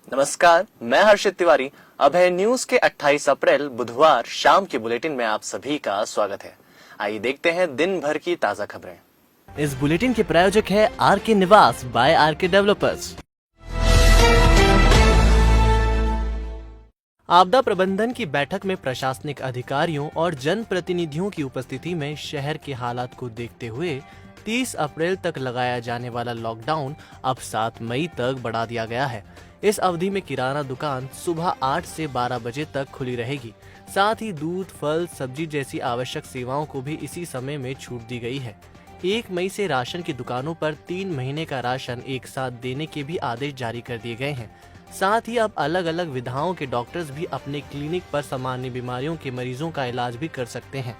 नमस्कार, मैं हर्षित तिवारी। अब है न्यूज के 28 अप्रैल बुधवार शाम के बुलेटिन में आप सभी का स्वागत है। आइए देखते हैं दिन भर की ताजा खबरें। इस बुलेटिन के प्रायोजक है आरके निवास बाय आरके डेवलपर्स। आपदा प्रबंधन की बैठक में प्रशासनिक अधिकारियों और जनप्रतिनिधियों की उपस्थिति में शहर के हालात को देखते हुए 30 अप्रैल तक लगाया जाने वाला लॉकडाउन अब 7 मई तक बढ़ा दिया गया है। इस अवधि में किराना दुकान सुबह 8 से 12 बजे तक खुली रहेगी। साथ ही दूध, फल, सब्जी जैसी आवश्यक सेवाओं को भी इसी समय में छूट दी गई है। 1 मई से राशन की दुकानों पर 3 महीने का राशन एक साथ देने के भी आदेश जारी कर दिए गए हैं। साथ ही अब अलग अलग विधाओं के डॉक्टर्स भी अपने क्लिनिक पर सामान्य बीमारियों के मरीजों का इलाज भी कर सकते हैं।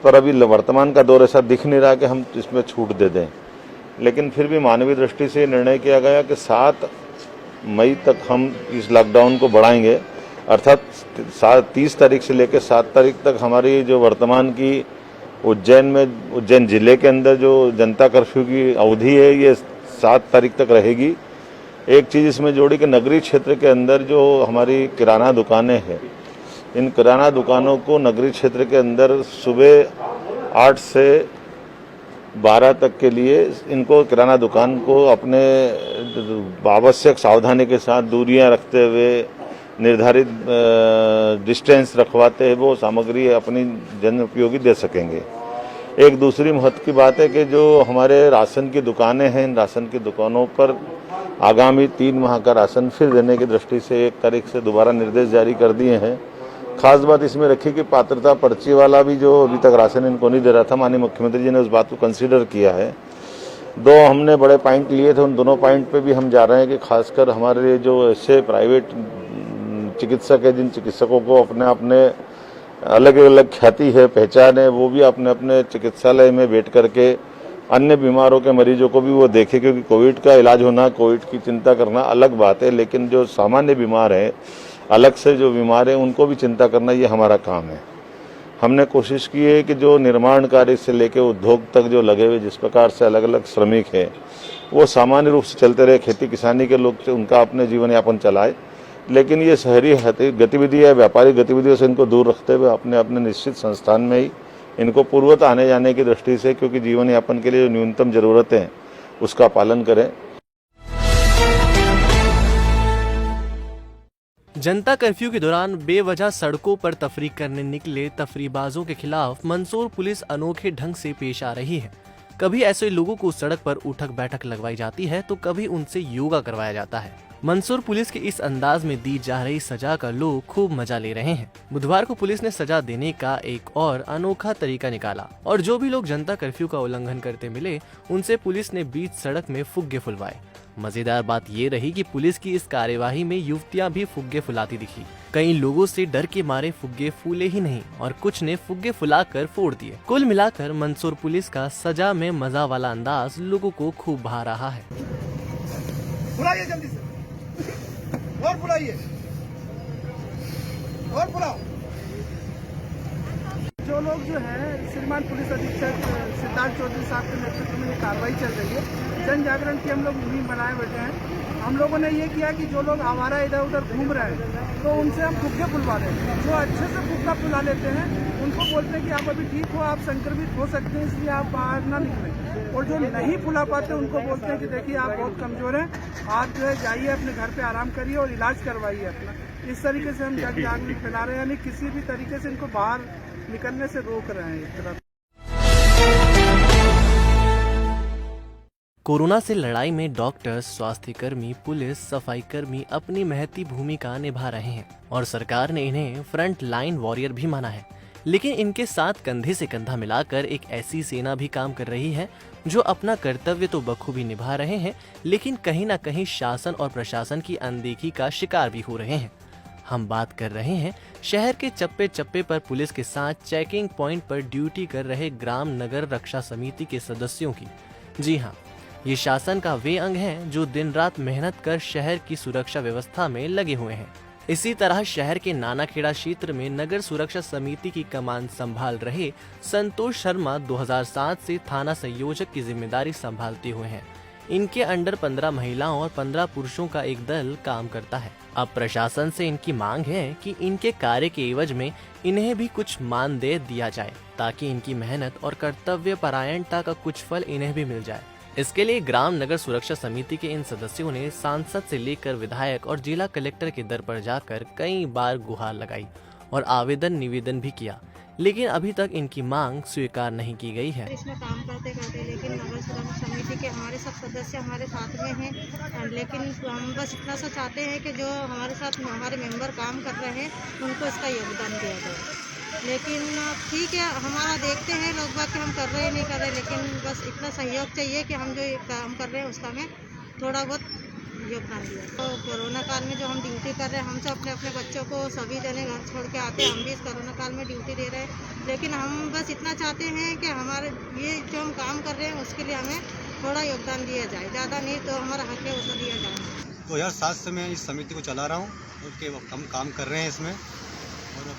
पर अभी वर्तमान का दौर ऐसा दिख नहीं रहा कि हम इसमें छूट दे दें, लेकिन फिर भी मानवीय दृष्टि से निर्णय किया गया कि 7 मई तक हम इस लॉकडाउन को बढ़ाएंगे, अर्थात 30 तारीख से लेकर 7 तारीख तक हमारी जो वर्तमान की उज्जैन जिले के अंदर जो जनता कर्फ्यू की अवधि है ये 7 तारीख तक रहेगी। एक चीज़ इसमें जोड़ी कि नगरीय क्षेत्र के अंदर जो हमारी किराना दुकानें हैं, इन किराना दुकानों को नगरीय क्षेत्र के अंदर सुबह 8 से 12 तक के लिए इनको किराना दुकान को अपने आवश्यक सावधानी के साथ दूरियां रखते हुए निर्धारित डिस्टेंस रखवाते हुए वो सामग्री अपनी जन उपयोगी दे सकेंगे। एक दूसरी महत्व की बात है कि जो हमारे राशन की दुकानें हैं, इन राशन की दुकानों पर आगामी 3 माह का राशन फिर देने की दृष्टि से 1 तारीख से दोबारा निर्देश जारी कर दिए हैं। खास बात इसमें रखी कि पात्रता पर्ची वाला भी जो अभी तक राशन इनको नहीं दे रहा था, माननीय मुख्यमंत्री जी ने उस बात को कंसीडर किया है। 2 हमने बड़े पॉइंट लिए थे, उन दोनों पॉइंट पे भी हम जा रहे हैं कि खासकर हमारे जो ऐसे प्राइवेट चिकित्सक है, जिन चिकित्सकों को अपने अलग अलग ख्याति है, पहचान है, वो भी अपने अपने चिकित्सालय में बैठ करके अन्य बीमारों के मरीजों को भी वो देखे, क्योंकि कोविड का इलाज होना, कोविड की चिंता करना अलग बात है, लेकिन जो सामान्य बीमार है, अलग से जो बीमार है, उनको भी चिंता करना ये हमारा काम है। हमने कोशिश की है कि जो निर्माण कार्य से लेकर उद्योग तक जो लगे हुए जिस प्रकार से अलग अलग श्रमिक हैं वो सामान्य रूप से चलते रहे, खेती किसानी के लोग उनका अपने जीवन यापन चलाए, लेकिन ये शहरी गतिविधि है, व्यापारिक गतिविधियों से इनको दूर रखते हुए अपने अपने निश्चित संस्थान में ही इनको पूर्वत आने जाने की दृष्टि से, क्योंकि जीवन यापन के लिए जो न्यूनतम जरूरतें हैं उसका पालन करें। जनता कर्फ्यू के दौरान बेवजह सड़कों पर तफरीक करने निकले तफरीबाजों के खिलाफ मंदसौर पुलिस अनोखे ढंग से पेश आ रही है। कभी ऐसे लोगों को सड़क पर उठक बैठक लगवाई जाती है तो कभी उनसे योगा करवाया जाता है। मंदसौर पुलिस के इस अंदाज में दी जा रही सजा का लोग खूब मजा ले रहे हैं। बुधवार को पुलिस ने सजा देने का एक और अनोखा तरीका निकाला और जो भी लोग जनता कर्फ्यू का उल्लंघन करते मिले उनसे पुलिस ने बीच सड़क में फुग्गे फुलवाए। मजेदार बात ये रही कि पुलिस की इस कार्यवाही में युवतियां भी फुग्गे फुलाती दिखी। कई लोगों से डर के मारे फुग्गे फूले ही नहीं और कुछ ने फुग्गे फुलाकर फोड़ दिए। कुल मिलाकर मंदसौर पुलिस का सजा में मजा वाला अंदाज लोगों को खूब भा रहा है। बुलाइए जल्दी से और बुलाइए और बुलाओ। जो लोग जो है श्रीमान पुलिस अधीक्षक सिद्धार्थ चौधरी साहब के नेतृत्व में ये कार्रवाई चल रही है, जन जागरण की हम लोग मुहिम बनाए बैठे हैं। हम लोगों ने ये किया कि जो लोग आवारा इधर उधर घूम रहे हैं तो उनसे हम फुग्गे फुलवा रहे हैं। जो अच्छे से फुग्गा फुला लेते हैं उनको बोलते हैं कि आप अभी ठीक हो, आप संक्रमित हो सकते हैं, इसलिए आप बाहर ना निकलें। और जो नहीं फुला पाते उनको बोलते हैं कि देखिए आप बहुत कमजोर हैं, आप जो है जाइए अपने घर पे आराम करिए और इलाज करवाइए अपना। इस तरीके से हम जन जागरण फैला रहे हैं, यानी किसी भी तरीके से इनको बाहर निकलने से रोक रहे हैं। एक तरह कोरोना से लड़ाई में डॉक्टर्स, स्वास्थ्य कर्मी, पुलिस, सफाई कर्मी अपनी महती भूमिका निभा रहे हैं और सरकार ने इन्हें फ्रंट लाइन वॉरियर भी माना है। लेकिन इनके साथ कंधे से कंधा मिलाकर एक ऐसी सेना भी काम कर रही है जो अपना कर्तव्य तो बखूबी निभा रहे हैं, लेकिन कहीं ना कहीं शासन और प्रशासन की अनदेखी का शिकार भी हो रहे हैं। हम बात कर रहे हैं शहर के चप्पे चप्पे पर पुलिस के साथ चेकिंग पॉइंट पर ड्यूटी कर रहे ग्राम नगर रक्षा समिति के सदस्यों की। जी हाँ, ये शासन का वे अंग हैं जो दिन रात मेहनत कर शहर की सुरक्षा व्यवस्था में लगे हुए हैं। इसी तरह शहर के नानाखेड़ा क्षेत्र में नगर सुरक्षा समिति की कमान संभाल रहे संतोष शर्मा 2007 से थाना संयोजक की जिम्मेदारी संभालते हुए हैं। इनके अंडर 15 महिलाओं और 15 पुरुषों का एक दल काम करता है। अब प्रशासन से इनकी मांग है कि इनके कार्य के एवज में इन्हें भी कुछ मानदेय दिया जाए, ताकि इनकी मेहनत और कर्तव्य परायणता का कुछ फल इन्हें भी मिल जाए। इसके लिए ग्राम नगर सुरक्षा समिति के इन सदस्यों ने सांसद से लेकर विधायक और जिला कलेक्टर के दर पर जाकर कई बार गुहार लगाई और आवेदन निवेदन भी किया, लेकिन अभी तक इनकी मांग स्वीकार नहीं की गई है। इसमें काम करते करते लेकिन नगर सुरक्षा समिति के हमारे सब सदस्य हमारे साथ में हैं, लेकिन हम बस इतना सा चाहते हैं कि जो हमारे साथ हमारे मेंबर काम कर रहे हैं उनको इसका योगदान दिया जाए। लेकिन ठीक है, हमारा देखते हैं लोग बात कि हम कर रहे हैं नहीं कर रहे, लेकिन बस इतना सहयोग चाहिए कि हम जो काम कर रहे हैं उसका में थोड़ा बहुत योगदान दिया। तो कोरोना काल में जो हम ड्यूटी कर रहे हैं, हम सब अपने अपने बच्चों को सभी जने घर छोड़ के आते हैं, हम भी इस कोरोना काल में ड्यूटी दे रहे हैं, लेकिन हम बस इतना चाहते हैं कि हमारे ये जो हम काम कर रहे हैं उसके लिए हमें थोड़ा योगदान दिया जाए, ज़्यादा नहीं तो हमारा हक है उसे दिया जाए। 2007 से मैं इस समिति को चला रहा हूँ और हम काम कर रहे हैं इसमें, और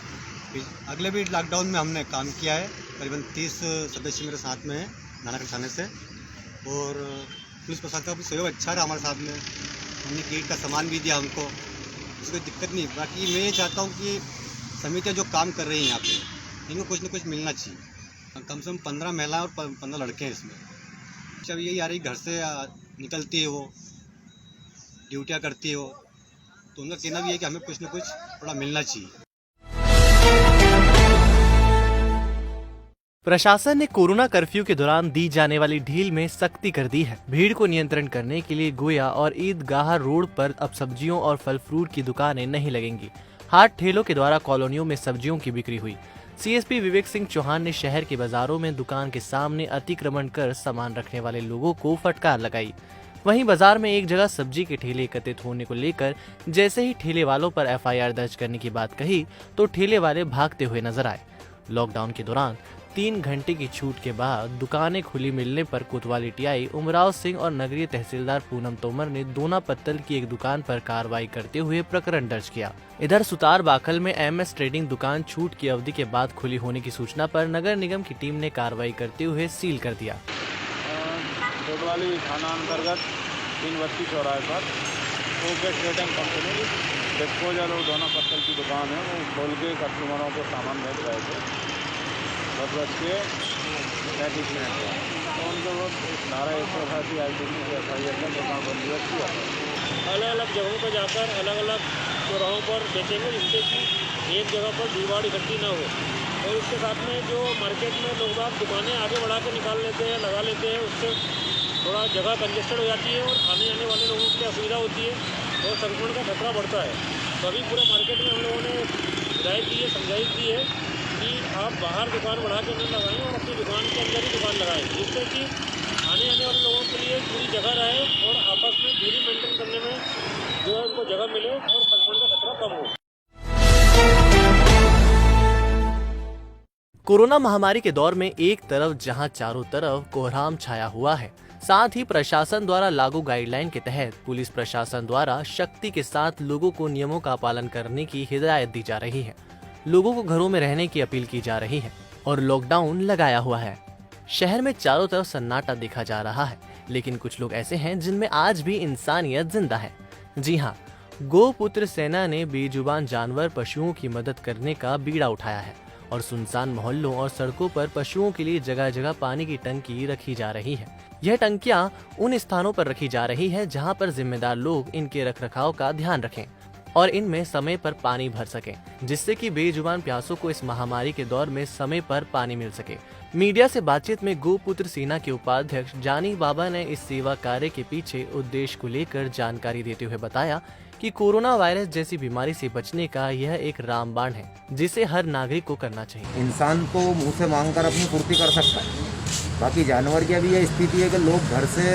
अगले भी लॉकडाउन में हमने काम किया है। करीबन 30 सदस्य मेरे साथ में हैं नानागढ़ थाने से, और पुलिस प्रशासन का भी सहयोग अच्छा रहा हमारे साथ में। हमने किट का सामान भी दिया हमको, उसकी कोई दिक्कत नहीं। बाकी मैं ये चाहता हूँ कि समितियाँ जो काम कर रही हैं यहाँ पे, इनको कुछ न कुछ मिलना चाहिए। कम से कम 15 महिलाएं और 15 लड़के हैं इसमें। जब यही आ रही घर से निकलती है, वो ड्यूटियाँ करती है वो, तो उनका कहना भी है कि हमें कुछ न कुछ थोड़ा मिलना चाहिए। प्रशासन ने कोरोना कर्फ्यू के दौरान दी जाने वाली ढील में सख्ती कर दी है। भीड़ को नियंत्रण करने के लिए गोया और ईदगाह रोड पर अब सब्जियों और फल फ्रूट की दुकानें नहीं लगेंगी। हाट ठेलों के द्वारा कॉलोनियों में सब्जियों की बिक्री हुई। सीएसपी विवेक सिंह चौहान ने शहर के बाजारों में दुकान के सामने अतिक्रमण कर सामान रखने वाले लोगों को फटकार लगाई। वहीं बाजार में एक जगह सब्जी के ठेले एकत्रित होने को लेकर जैसे ही ठेले वालों पर एफआईआर दर्ज करने की बात कही तो ठेले वाले भागते हुए नजर आए। लॉकडाउन के दौरान 3 घंटे की छूट के बाद दुकानें खुली मिलने पर कोतवाली टीआई उमराव सिंह और नगरीय तहसीलदार पूनम तोमर ने दोना पत्तल की एक दुकान पर कार्रवाई करते हुए प्रकरण दर्ज किया। इधर सुतार बाखल में एमएस ट्रेडिंग दुकान छूट की अवधि के बाद खुली होने की सूचना पर नगर निगम की टीम ने कार्रवाई करते हुए सील कर दिया। कोतवाली थाना अंतर्गत 332 चौराहे पर ओके ट्रेडिंग कंपनी डिस्पोजल और दोना पत्तल की दुकान है, वो खोल के कस्टमरों को सामान बेच रहे थे 10:35 पर। तो उनके वो धारा 188 IPC के एफआईआर में दुकान बंदी किया। अलग अलग जगहों पर जाकर अलग अलग चौराहों पर बेचेंगे, जिससे कि एक जगह पर भीड़ इकट्ठी न हो। और इसके साथ में जो मार्केट में लोग बाग दुकानें आगे बढ़ा के निकाल लेते हैं, लगा लेते हैं, उससे थोड़ा जगह कंजेस्टेड हो जाती है और आने जाने वाले लोगों की असुविधा होती है और संक्रमण का खतरा बढ़ता है। तो अभी पूरे मार्केट में हम लोगों ने हिदायत दी है, समझाइश दी है कि आप बाहर दुकान बढ़ा के नहीं लगाएं और अपनी दुकान के अंदर ही दुकान लगाएं, जिससे कि आने जाने वाले लोगों के लिए पूरी जगह रहे और आपस में दूरी मेंटेन करने में जो है उनको जगह मिले और संक्रमण का खतरा कम हो। कोरोना महामारी के दौर में एक तरफ जहां चारों तरफ कोहराम छाया हुआ है, साथ ही प्रशासन द्वारा लागू गाइडलाइन के तहत पुलिस प्रशासन द्वारा सख्ती के साथ लोगों को नियमों का पालन करने की हिदायत दी जा रही है। लोगों को घरों में रहने की अपील की जा रही है और लॉकडाउन लगाया हुआ है। शहर में चारों तरफ सन्नाटा देखा जा रहा है, लेकिन कुछ लोग ऐसे हैं जिनमें आज भी इंसानियत जिंदा है। जी हाँ, गोपुत्र सेना ने बेजुबान जानवर पशुओं की मदद करने का बीड़ा उठाया है और सुनसान मोहल्लों और सड़कों पर पशुओं के लिए जगह जगह पानी की टंकी रखी जा रही है। यह टंकियां उन स्थानों पर रखी जा रही है जहां पर जिम्मेदार लोग इनके रखरखाव का ध्यान रखें और इनमें समय पर पानी भर सकें, जिससे कि बेजुबान प्यासों को इस महामारी के दौर में समय पर पानी मिल सके। मीडिया से बातचीत में गोपुत्र सेना के उपाध्यक्ष जानी बाबा ने इस सेवा कार्य के पीछे उद्देश्य को लेकर जानकारी देते हुए बताया कि कोरोना वायरस जैसी बीमारी से बचने का यह एक रामबाण है, जिसे हर नागरिक को करना चाहिए। इंसान तो मुंह से मांगकर अपनी पूर्ति कर सकता है, बाकी जानवर की अभी यह स्थिति है कि लोग घर से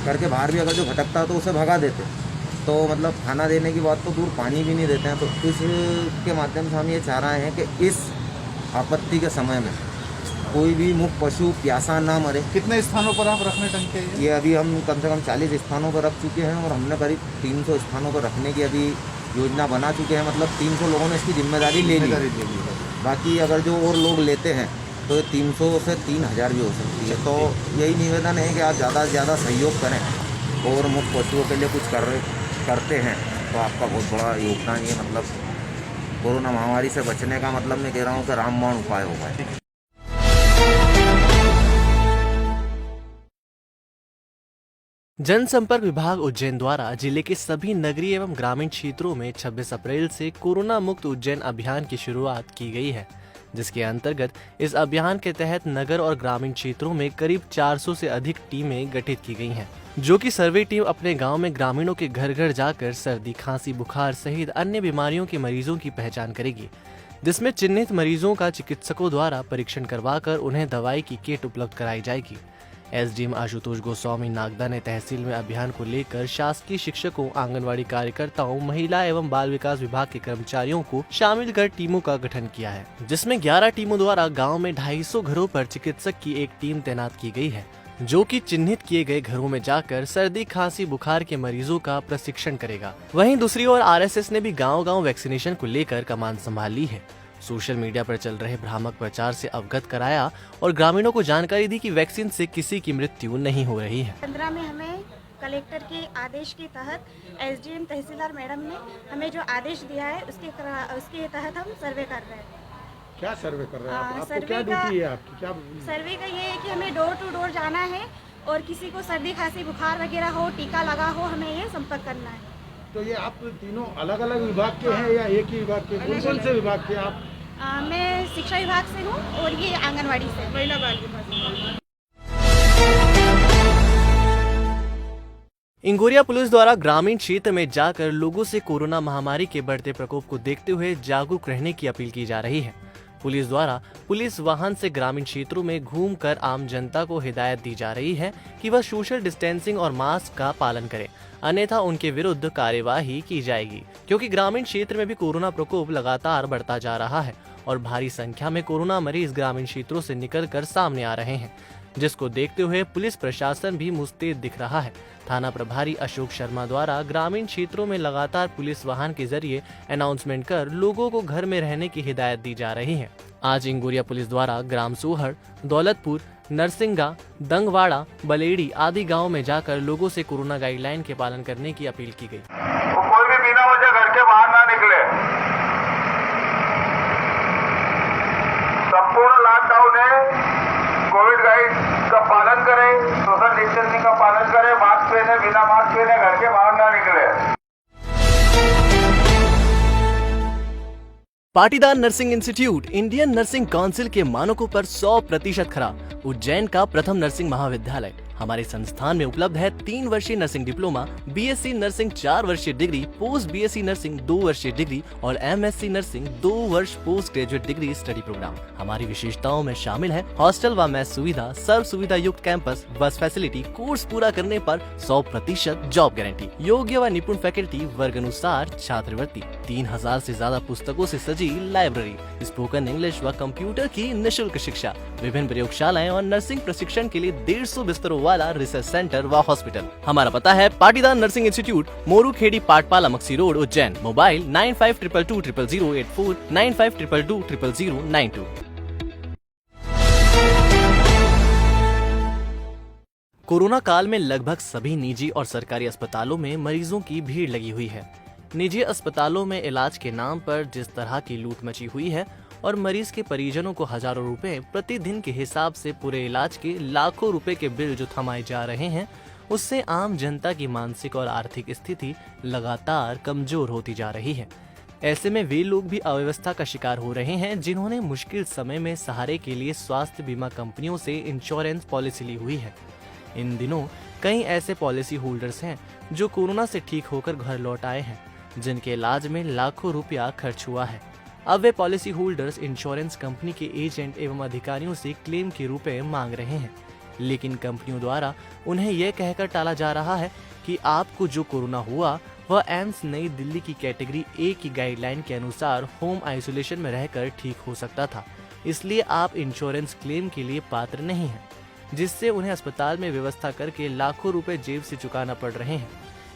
करके बाहर भी अगर जो भटकता है तो उसे भगा देते हैं। तो मतलब खाना देने की बात तो दूर, पानी भी नहीं देते हैं। तो इसके माध्यम से हम ये चाह रहे हैं कि इस आपत्ति के समय में कोई भी मुख पशु प्यासा ना मरे। कितने स्थानों पर आप रखने टंकी? ये अभी हम कम से कम 40 स्थानों पर रख चुके हैं और हमने करीब 300 स्थानों पर रखने की अभी योजना बना चुके हैं। मतलब 300 लोगों ने इसकी जिम्मेदारी ले ली। बाकी अगर जो और लोग लेते हैं तो ये 300 से 3000 भी हो सकती है। तो यही निवेदन है कि आप ज़्यादा से ज़्यादा सहयोग करें और मुक्त पशुओं के लिए कुछ करते हैं तो आपका बहुत बड़ा योगदान ये मतलब कोरोना महामारी से बचने का मतलब मैं कह रहा हूँ कि रामबाण उपाय होगा। जनसंपर्क विभाग उज्जैन द्वारा जिले के सभी नगरीय एवं ग्रामीण क्षेत्रों में 26 अप्रैल से कोरोना मुक्त उज्जैन अभियान की शुरुआत की गई है, जिसके अंतर्गत इस अभियान के तहत नगर और ग्रामीण क्षेत्रों में करीब 400 से अधिक टीमें गठित की गई हैं, जो कि सर्वे टीम अपने गांव में ग्रामीणों के घर घर जाकर सर्दी, खांसी, बुखार सहित अन्य बीमारियों के मरीजों की पहचान करेगी, जिसमें चिन्हित मरीजों का चिकित्सकों द्वारा परीक्षण करवाकर उन्हें दवाई की किट उपलब्ध कराई जाएगी। एसडीएम आशुतोष गोस्वामी नागदा ने तहसील में अभियान को लेकर शासकीय शिक्षकों, आंगनवाड़ी कार्यकर्ताओं, महिला एवं बाल विकास विभाग के कर्मचारियों को शामिल कर टीमों का गठन किया है, जिसमें 11 टीमों द्वारा गांव में 250 घरों पर चिकित्सक की एक टीम तैनात की गई है, जो कि चिन्हित किए गए घरों में जाकर सर्दी, खांसी, बुखार के मरीजों का प्रशिक्षण करेगा। वहीं दूसरी ओर आरएसएस ने भी गांव-गांव वैक्सीनेशन को लेकर कमान संभाल ली है। सोशल मीडिया पर चल रहे भ्रामक प्रचार से अवगत कराया और ग्रामीणों को जानकारी दी कि वैक्सीन से किसी की मृत्यु नहीं हो रही है। 15 में हमें कलेक्टर के आदेश के तहत एसडीएम तहसीलदार मैडम ने हमें जो आदेश दिया है उसके तहत हम सर्वे कर रहे हैं। क्या सर्वे कर रहे हैं आप? आपको सर्वे क्या ड्यूटी है आपकी? क्या सर्वे का ये है कि हमें डोर टू डोर जाना है और किसी को सर्दी, खांसी, बुखार वगैरह हो, टीका लगा हो, हमें ये संपर्क करना है। तो ये आप तीनों अलग अलग विभाग के हैं या एक ही विभाग के? कौन से विभाग के आप? मैं शिक्षा विभाग से हूँ और ये आंगनवाड़ी से, महिला बाल विभाग। इंगोरिया पुलिस द्वारा ग्रामीण क्षेत्र में जाकर लोगों से कोरोना महामारी के बढ़ते प्रकोप को देखते हुए जागरूक रहने की अपील की जा रही है। पुलिस द्वारा पुलिस वाहन से ग्रामीण क्षेत्रों में घूमकर आम जनता को हिदायत दी जा रही है कि वह सोशल डिस्टेंसिंग और मास्क का पालन करें, अन्यथा उनके विरुद्ध कार्यवाही की जाएगी, क्योंकि ग्रामीण क्षेत्र में भी कोरोना प्रकोप लगातार बढ़ता जा रहा है और भारी संख्या में कोरोना मरीज ग्रामीण क्षेत्रों से निकलकर सामने आ रहे हैं, जिसको देखते हुए पुलिस प्रशासन भी मुस्तैद दिख रहा है। थाना प्रभारी अशोक शर्मा द्वारा ग्रामीण क्षेत्रों में लगातार पुलिस वाहन के जरिए अनाउंसमेंट कर लोगों को घर में रहने की हिदायत दी जा रही है। आज इंगोरिया पुलिस द्वारा ग्राम सोहर, दौलतपुर, नरसिंगा, दंगवाड़ा, बलेड़ी आदि गाँव में जाकर लोगों से कोरोना गाइडलाइन के पालन करने की अपील की गई। कोई भी बिना वजह घर के बाहर ना निकले। संपूर्ण लॉकडाउन है, कोविड गाइड का पालन करें, सोशल डिस्टेंसिंग का पालन करें, मास्क पहने, बिना मास्क पहने घर के बाहर ना निकले। Patidar nursing institute Indian nursing council के मानकों पर 100% खरा। उज्जैन का प्रथम नर्सिंग महाविद्यालय हमारे संस्थान में उपलब्ध है 3 वर्षीय नर्सिंग डिप्लोमा, बीएससी नर्सिंग 4 वर्षीय डिग्री, पोस्ट बीएससी नर्सिंग 2 वर्षीय डिग्री और एमएससी नर्सिंग 2 वर्ष post graduate degree study programme. हमारी विशेषताओं में शामिल है हॉस्टल व मेस सुविधा, सर्व सुविधा युक्त कैंपस, बस फैसिलिटी, कोर्स पूरा करने पर 100% जॉब गारंटी, योग्य व निपुण फैकल्टी, वर्ग अनुसार छात्रवृत्ति, 3000 से ज्यादा पुस्तकों से सजी लाइब्रेरी, स्पोकन इंग्लिश व कंप्यूटर की निःशुल्क शिक्षा, विभिन्न प्रयोगशालाएं और नर्सिंग प्रशिक्षण के लिए 150 बिस्तरों वाला रिसर्च सेंटर व हॉस्पिटल। हमारा पता है Patidar nursing institute, Moru Khedi, Patpala, Maksi road, Ujjain. Mobile 9522200084, 9522200092। Corona काल में लगभग सभी निजी और सरकारी अस्पतालों में मरीजों की भीड़ लगी हुई है। निजी अस्पतालों में इलाज के नाम पर जिस तरह की लूट मची हुई है और मरीज के परिजनों को हजारों रुपए प्रतिदिन के हिसाब से पूरे इलाज के लाखों रुपए के बिल जो थमाए जा रहे हैं, उससे आम जनता की मानसिक और आर्थिक स्थिति लगातार कमजोर होती जा रही है। ऐसे में वे लोग भी अव्यवस्था का शिकार हो रहे हैं जिन्होंने मुश्किल समय में सहारे के लिए स्वास्थ्य बीमा कंपनियों से इंश्योरेंस पॉलिसी ली हुई है। इन दिनों कई ऐसे पॉलिसी होल्डर्स हैं जो कोरोना से ठीक होकर घर लौट आए हैं, जिनके इलाज में लाखों रुपया खर्च हुआ है। अब वे पॉलिसी होल्डर्स इंश्योरेंस कंपनी के एजेंट एवं अधिकारियों से क्लेम के रुपए मांग रहे हैं, लेकिन कंपनियों द्वारा उन्हें यह कहकर टाला जा रहा है कि आपको जो कोरोना हुआ वह एम्स नई दिल्ली की कैटेगरी ए की गाइडलाइन के अनुसार होम आइसोलेशन में रहकर ठीक हो सकता था, इसलिए आप इंश्योरेंस क्लेम के लिए पात्र नहीं हैं, जिससे उन्हें अस्पताल में व्यवस्था करके लाखों रुपए जेब से चुकाना पड़ रहे हैं।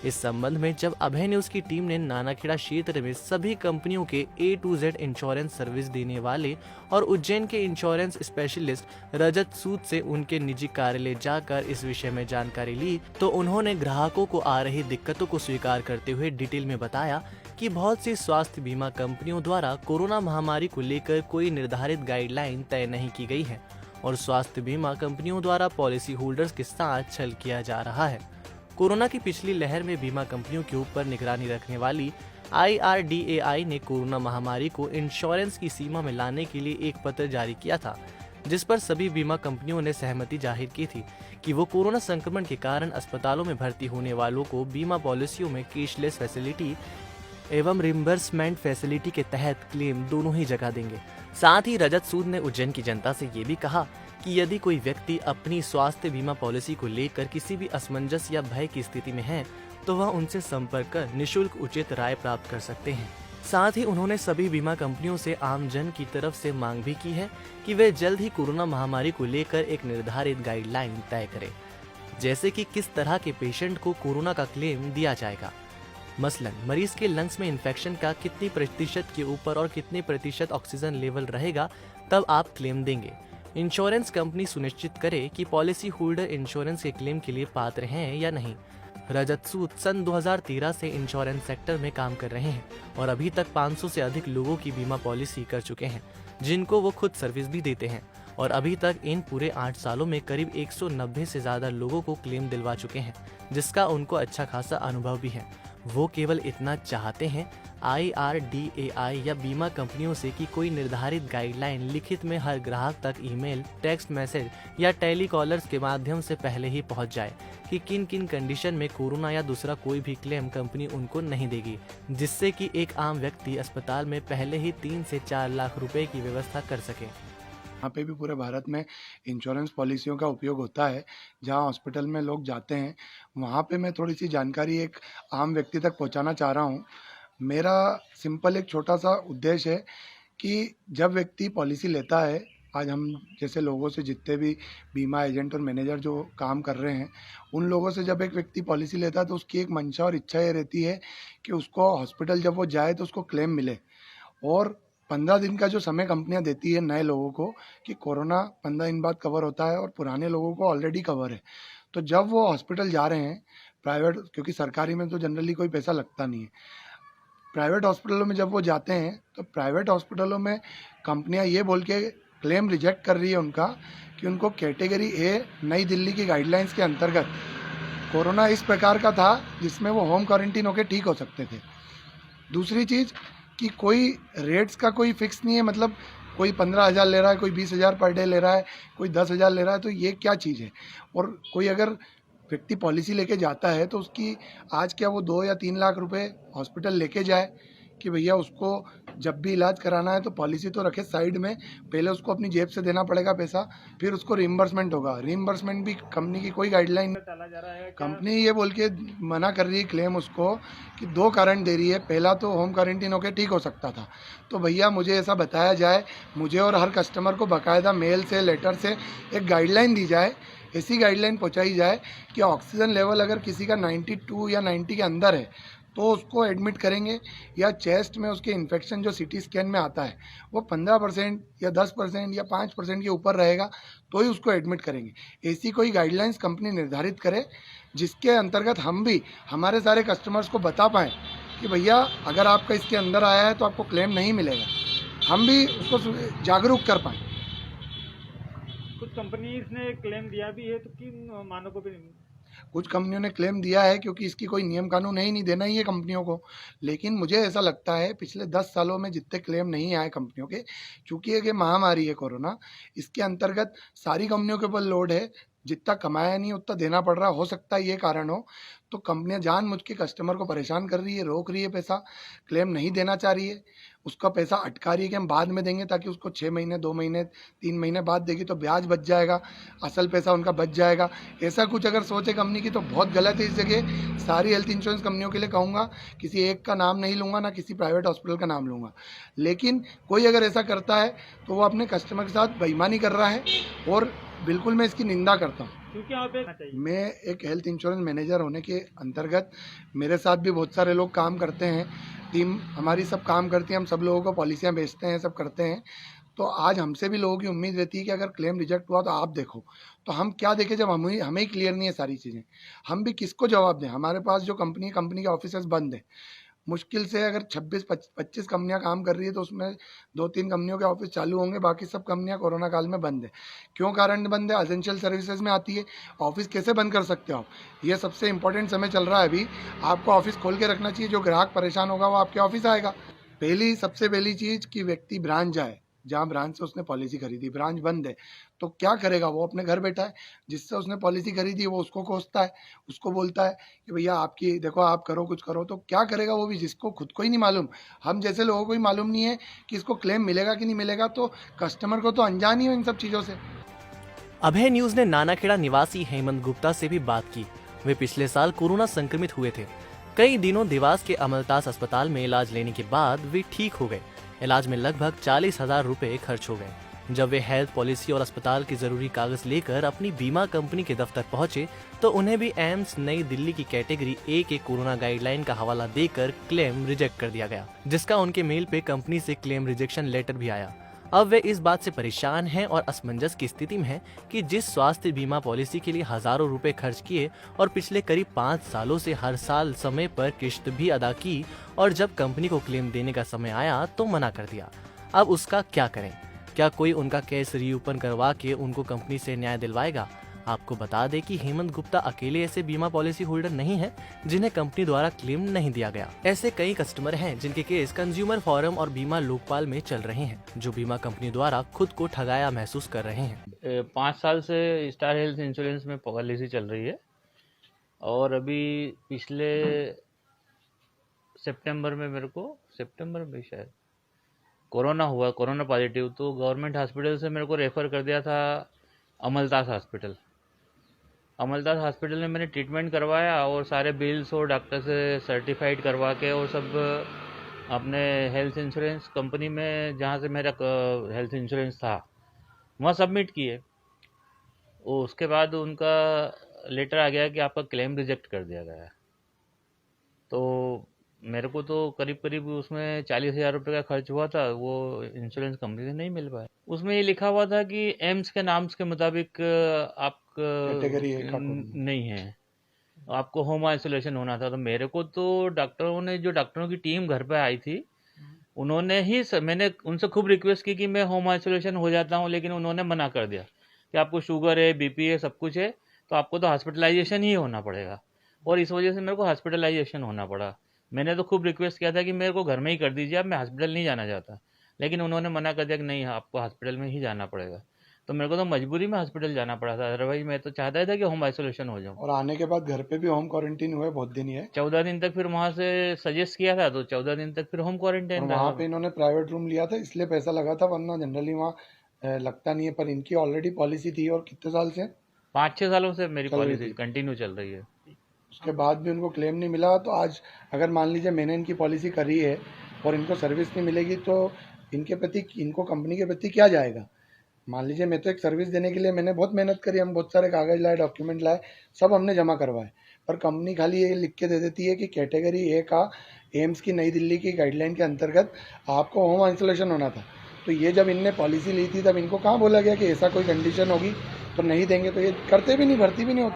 इस संबंध में जब अभय न्यूज की टीम ने नानाखेड़ा क्षेत्र में सभी कंपनियों के A to Z insurance service देने वाले और उज्जैन के इंश्योरेंस स्पेशलिस्ट रजत सूद से उनके निजी कार्यालय जाकर इस विषय में जानकारी ली, तो उन्होंने ग्राहकों को आ रही दिक्कतों को स्वीकार करते हुए डिटेल में बताया कि बहुत सी स्वास्थ्य बीमा कंपनियों द्वारा कोरोना महामारी को लेकर कोई निर्धारित गाइडलाइन तय नहीं की गई है और स्वास्थ्य बीमा कंपनियों द्वारा पॉलिसी होल्डर्स के साथ छल किया जा रहा है। कोरोना की पिछली लहर में बीमा कंपनियों के ऊपर निगरानी रखने वाली IRDAI ने कोरोना महामारी को इंश्योरेंस की सीमा में लाने के लिए एक पत्र जारी किया था, जिस पर सभी बीमा कंपनियों ने सहमति जाहिर की थी कि वो कोरोना संक्रमण के कारण अस्पतालों में भर्ती होने वालों को बीमा पॉलिसियों में कैशलेस फैसिलिटी एवं रिम्बर्समेंट फैसिलिटी के तहत क्लेम दोनों ही जगह देंगे। साथ ही रजत सूद ने उज्जैन की जनता से ये भी कहा कि यदि कोई व्यक्ति अपनी स्वास्थ्य बीमा पॉलिसी को लेकर किसी भी असमंजस या भय की स्थिति में है तो वह उनसे संपर्क कर निशुल्क उचित राय प्राप्त कर सकते हैं। साथ ही उन्होंने सभी बीमा कंपनियों से आम जन की तरफ से मांग भी की है कि वे जल्द ही कोरोना महामारी को लेकर एक निर्धारित गाइडलाइन तय करें, जैसे कि किस तरह के पेशेंट को कोरोना का क्लेम दिया जाएगा। मसलन मरीज के लंग्स में इन्फेक्शन का कितनी प्रतिशत के ऊपर और कितने प्रतिशत ऑक्सीजन लेवल रहेगा तब आप क्लेम देंगे। इंश्योरेंस कंपनी सुनिश्चित करे कि पॉलिसी होल्डर इंश्योरेंस के क्लेम के लिए पात्र हैं या नहीं। रजत सूद सन 2013 से इंश्योरेंस सेक्टर में काम कर रहे हैं और अभी तक 500 से अधिक लोगों की बीमा पॉलिसी कर चुके हैं, जिनको वो खुद सर्विस भी देते हैं और अभी तक इन पूरे 8 सालों में करीब 190 से ज्यादा लोगों को क्लेम दिलवा चुके हैं, जिसका उनको अच्छा खासा अनुभव भी है। वो केवल इतना चाहते हैं IRDAI या बीमा कंपनियों से कि कोई निर्धारित गाइडलाइन लिखित में हर ग्राहक तक ईमेल, टेक्स्ट मैसेज या टेलीकॉलर्स के माध्यम से पहले ही पहुंच जाए कि किन किन कंडीशन में कोरोना या दूसरा कोई भी क्लेम कंपनी उनको नहीं देगी, जिससे कि एक आम व्यक्ति अस्पताल में पहले ही 3 से 4 लाख रुपए की व्यवस्था कर सके। यहाँ पे भी पूरे भारत में इंश्योरेंस पॉलिसियों का उपयोग होता है। जहाँ हॉस्पिटल में लोग जाते हैं वहाँ पे मैं थोड़ी सी जानकारी एक आम व्यक्ति तक पहुँचाना चाह रहा हूँ। मेरा सिंपल एक छोटा सा उद्देश्य है कि जब व्यक्ति पॉलिसी लेता है, आज हम जैसे लोगों से जितने भी बीमा एजेंट और मैनेजर जो काम कर रहे हैं उन लोगों से जब एक व्यक्ति पॉलिसी लेता है तो उसकी एक मंशा और इच्छा ये रहती है कि उसको हॉस्पिटल जब वो जाए तो उसको क्लेम मिले। और 15 दिन का जो समय कंपनियां देती है नए लोगों को कि कोरोना 15 दिन बाद कवर होता है और पुराने लोगों को ऑलरेडी कवर है, तो जब वो हॉस्पिटल जा रहे हैं प्राइवेट, क्योंकि सरकारी में तो जनरली कोई पैसा लगता नहीं है, प्राइवेट हॉस्पिटलों में जब वो जाते हैं तो प्राइवेट हॉस्पिटलों में कंपनियां ये बोल के क्लेम रिजेक्ट कर रही है उनका कि उनको कैटेगरी ए नई दिल्ली की गाइडलाइंस के अंतर्गत कोरोना इस प्रकार का था जिसमें वो होम क्वारंटीन होकर ठीक हो सकते थे। दूसरी चीज़ कि कोई रेट्स का कोई फिक्स नहीं है, मतलब कोई 15,000 ले रहा है, कोई 20,000 पर डे ले रहा है, कोई 10,000 ले रहा है, तो ये क्या चीज़ है। और कोई अगर व्यक्ति पॉलिसी लेके जाता है तो उसकी आज क्या वो 2 या 3 लाख रुपए हॉस्पिटल लेके जाए कि भैया उसको जब भी इलाज कराना है तो पॉलिसी तो रखे साइड में, पहले उसको अपनी जेब से देना पड़ेगा पैसा, फिर उसको रिइंबर्समेंट होगा। रिइंबर्समेंट भी कंपनी की कोई गाइडलाइन, कंपनी ये बोल के मना कर रही है क्लेम उसको कि 2 कारण दे रही है। पहला तो होम क्वारंटीन होकर ठीक हो सकता था, तो भैया मुझे ऐसा बताया जाए, मुझे और हर कस्टमर को बाकायदा मेल से लेटर से एक गाइडलाइन दी जाए, ऐसी गाइडलाइन पहुँचाई जाए कि ऑक्सीजन लेवल अगर किसी का 92 या 90 के अंदर है तो उसको एडमिट करेंगे, या चेस्ट में उसके इन्फेक्शन जो सीटी स्कैन में आता है वो 15% या 10% या 5% के ऊपर रहेगा तो ही उसको एडमिट करेंगे। ऐसी कोई गाइडलाइंस कंपनी निर्धारित करे जिसके अंतर्गत हम भी हमारे सारे कस्टमर्स को बता पाएँ कि भैया अगर आपका इसके अंदर आया है तो आपको क्लेम नहीं मिलेगा, हम भी उसको जागरूक कर पाएँ। कुछ कंपनीज ने क्लेम दिया भी है तो किन मानकों पे? कुछ कंपनियों ने क्लेम दिया है क्योंकि इसकी कोई नियम कानून है ही नहीं, देना ही है कंपनियों को। लेकिन मुझे ऐसा लगता है पिछले 10 सालों में जितने क्लेम नहीं आए कंपनियों के, चूंकि ये महामारी है कोरोना, इसके अंतर्गत सारी कंपनियों के ऊपर लोड है, जितना कमाया नहीं उतना देना पड़ रहा। हो सकता है ये कारण हो, तो कंपनियां जानबूझ के कस्टमर को परेशान कर रही है, रोक रही है, पैसा क्लेम नहीं देना चाह रही है, उसका पैसा अटका रही है कि हम बाद में देंगे, ताकि उसको 6 महीने 2 महीने 3 महीने बाद देगी तो ब्याज बच जाएगा, असल पैसा उनका बच जाएगा। ऐसा कुछ अगर सोचे कंपनी की तो बहुत गलत है। इस जगह सारी हेल्थ इंश्योरेंस कंपनियों के लिए कहूँगा, किसी एक का नाम नहीं लूँगा, ना किसी प्राइवेट हॉस्पिटल का नाम लूँगा, लेकिन कोई अगर ऐसा करता है तो वो अपने कस्टमर के साथ बेईमानी कर रहा है और बिल्कुल मैं इसकी निंदा करता हूँ। क्योंकि यहाँ पे मैं एक हेल्थ इंश्योरेंस मैनेजर होने के अंतर्गत मेरे साथ भी बहुत सारे लोग काम करते हैं, टीम हमारी सब काम करती है, हम सब लोगों को पॉलिसियाँ बेचते हैं, सब करते हैं। तो आज हमसे भी लोगों की उम्मीद रहती है कि अगर क्लेम रिजेक्ट हुआ तो आप देखो, तो हम क्या देखें जब हमें ही क्लियर नहीं है सारी चीज़ें, हम भी किसको जवाब दें। हमारे पास जो कंपनी के ऑफिसेस बंद है, मुश्किल से अगर 26-25 कंपनियां काम कर रही है तो उसमें 2-3 कंपनियों के ऑफिस चालू होंगे, बाकी सब कंपनियां कोरोना काल में बंद है। क्यों कारण बंद है? एसेंशियल सर्विसेज में आती है, ऑफिस कैसे बंद कर सकते हो आप? ये सबसे इंपॉर्टेंट समय चल रहा है अभी, आपको ऑफिस खोल के रखना चाहिए। जो ग्राहक परेशान होगा वो आपके ऑफिस आएगा। सबसे पहली चीज़ कि व्यक्ति ब्रांच जाए, जहाँ ब्रांच से उसने पॉलिसी खरीदी, ब्रांच बंद है तो क्या करेगा? वो अपने घर बैठा है, जिससे उसने पॉलिसी खरीदी वो उसको कोसता है, उसको बोलता है कि भैया आपकी देखो, आप करो, कुछ करो। तो क्या करेगा वो भी, जिसको खुद को ही नहीं मालूम, हम जैसे लोगों को ही मालूम नहीं है कि इसको क्लेम मिलेगा कि नहीं मिलेगा, तो कस्टमर को तो अनजान ही हो इन सब चीज़ों से। अभय न्यूज ने नानाखेड़ा निवासी हेमंत गुप्ता से भी बात की। वे पिछले साल कोरोना संक्रमित हुए थे। कई दिनों देवास के अमलतास अस्पताल में इलाज लेने के बाद वे ठीक हो गए। इलाज में लगभग 40,000 रुपए खर्च हो गए। जब वे हेल्थ पॉलिसी और अस्पताल के जरूरी कागज लेकर अपनी बीमा कंपनी के दफ्तर पहुंचे तो उन्हें भी एम्स नई दिल्ली की कैटेगरी ए के कोरोना गाइडलाइन का हवाला देकर क्लेम रिजेक्ट कर दिया गया, जिसका उनके मेल पे कंपनी से क्लेम रिजेक्शन लेटर भी आया। अब वे इस बात से परेशान हैं और असमंजस की स्थिति में हैं कि जिस स्वास्थ्य बीमा पॉलिसी के लिए हजारों रुपए खर्च किए और पिछले करीब 5 सालों से हर साल समय पर किश्त भी अदा की, और जब कंपनी को क्लेम देने का समय आया तो मना कर दिया। अब उसका क्या करें? क्या कोई उनका केस रीओपन करवा के उनको कंपनी से न्याय दिलवाएगा? आपको बता दें कि हेमंत गुप्ता अकेले ऐसे बीमा पॉलिसी होल्डर नहीं हैं जिन्हें कंपनी द्वारा क्लेम नहीं दिया गया। ऐसे कई कस्टमर हैं जिनके केस कंज्यूमर फोरम और बीमा लोकपाल में चल रहे हैं, जो बीमा कंपनी द्वारा खुद को ठगाया महसूस कर रहे हैं। 5 साल से स्टार हेल्थ इंश्योरेंस में पॉलिसी चल रही है और अभी पिछले सितंबर में शायद कोरोना हुआ, कोरोना पॉजिटिव, तो गवर्नमेंट हॉस्पिटल से मेरे को रेफ़र कर दिया था अमलतास हॉस्पिटल। अमलतास हॉस्पिटल में मैंने ट्रीटमेंट करवाया और सारे बिल्स और डॉक्टर से सर्टिफाइड करवा के और सब अपने हेल्थ इंश्योरेंस कंपनी में, जहाँ से मेरा हेल्थ इंश्योरेंस था, वहाँ सबमिट किए। उसके बाद उनका लेटर आ गया कि आपका क्लेम रिजेक्ट कर दिया गया है। तो मेरे को तो करीब करीब उसमें 40,000 रुपये का खर्च हुआ था, वो इंश्योरेंस कंपनी से नहीं मिल पाया। उसमें ये लिखा हुआ था कि एम्स के नाम के मुताबिक आप नहीं है, आपको होम आइसोलेशन होना था। तो मेरे को तो डॉक्टरों की टीम घर पे आई थी, उन्होंने ही मैंने उनसे खूब रिक्वेस्ट की कि मैं होम आइसोलेशन हो जाता हूँ, लेकिन उन्होंने मना कर दिया कि आपको शुगर है, बीपी है, सब कुछ है, तो आपको तो हॉस्पिटलाइजेशन ही होना पड़ेगा। और इस वजह से मेरे को हॉस्पिटलाइजेशन होना पड़ा। मैंने तो खूब रिक्वेस्ट किया था कि मेरे को घर में ही कर दीजिए आप, मैं हॉस्पिटल नहीं जाना चाहता, लेकिन उन्होंने मना कर दिया कि नहीं, आपको हॉस्पिटल में ही जाना पड़ेगा। तो मेरे को तो मजबूरी में हॉस्पिटल जाना पड़ा था, अदरवाइज मैं तो चाहता ही था कि होम आइसोलेशन हो जाऊँ। और आने के बाद घर पे भी होम क्वारंटीन हुए बहुत दिन ही है, 14 दिन तक। फिर वहाँ से सजेस्ट किया था तो 14 दिन तक फिर होम क्वारंटाइन वहाँ पे इन्होंने प्राइवेट रूम लिया था, इसलिए पैसा लगा था, वरना जनरली वहाँ लगता नहीं है। पर इनकी ऑलरेडी पॉलिसी थी और कितने साल से, 5-6 सालों से मेरी पॉलिसी कंटिन्यू चल रही है। उसके बाद भी उनको क्लेम नहीं मिला। तो आज अगर मान लीजिए मैंने इनकी पॉलिसी करी है और इनको सर्विस नहीं मिलेगी तो इनको कंपनी के प्रति क्या जाएगा? मान लीजिए मैं तो एक सर्विस देने के लिए मैंने बहुत मेहनत करी, हम बहुत सारे कागज लाए, डॉक्यूमेंट लाए, सब हमने जमा करवाए, पर कंपनी खाली ये लिख के दे देती है कि कैटेगरी ए का एम्स की नई दिल्ली की गाइडलाइन के अंतर्गत आपको होम आइसोलेशन होना था। तो ये जब इनने पॉलिसी ली थी तब इनको कहाँ बोला गया कि ऐसा कोई कंडीशन होगी तो नहीं देंगे? तो ये करते भी नहीं, भर्ती भी नहीं होती।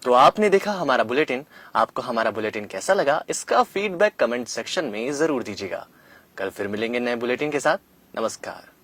तो आपने देखा हमारा बुलेटिन। आपको हमारा बुलेटिन कैसा लगा, इसका फीडबैक कमेंट सेक्शन में जरूर दीजिएगा। कल फिर मिलेंगे नए बुलेटिन के साथ। नमस्कार।